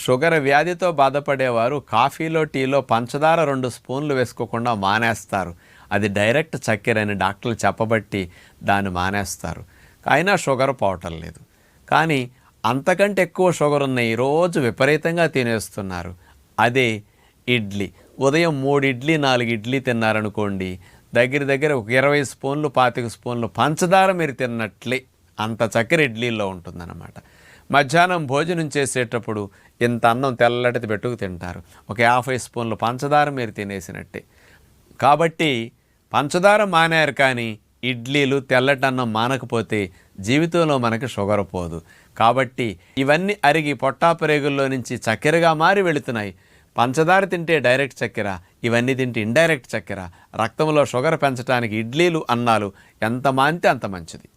Sugar వ్యాధితో బాధపడేవారు కాఫీలో టీలో పంచదార 2 స్పూన్లు వేసుకోకుండా మానేస్తారు. అది డైరెక్ట్ చక్కెర అని డాక్టర్లు చెప్పబట్టి దాన్ని మానేస్తారు. అయినా షుగర్ పోవటం లేదు. కానీ అంతకంటే ఎక్కువ షుగర్ ఉన్న ఈరోజు విపరీతంగా తినేస్తున్నారు. అదే ఇడ్లీ. ఉదయం 3 ఇడ్లీ 4 ఇడ్లీ తిన్నారనుకోండి, దగ్గర ఒక 20 స్పూన్లు 25 స్పూన్లు పంచదార మీరు తిన్నట్లే అంత చక్కెర ఇడ్లీలో ఉంటుందన్నమాట. మధ్యాహ్నం భోజనం చేసేటప్పుడు ఇంత అన్నం తెల్లటిది పెట్టుకు తింటారు. ఒక 50 స్పూన్లు పంచదార మీరు తినేసినట్టే. కాబట్టి పంచదార మానారు, కానీ ఇడ్లీలు తెల్లటన్నం మానకపోతే జీవితంలో మనకి షుగర్ పోదు. కాబట్టి ఇవన్నీ అరిగి పొట్టాపరేగుల్లో నుంచి చక్కెరగా మారి వెళుతున్నాయి. పంచదార తింటే డైరెక్ట్ చక్కెర, ఇవన్నీ తింటే ఇండైరెక్ట్ చక్కెర. రక్తంలో షుగర్ పెంచడానికి ఇడ్లీలు అన్నాలు ఎంత మానితే అంత మంచిది.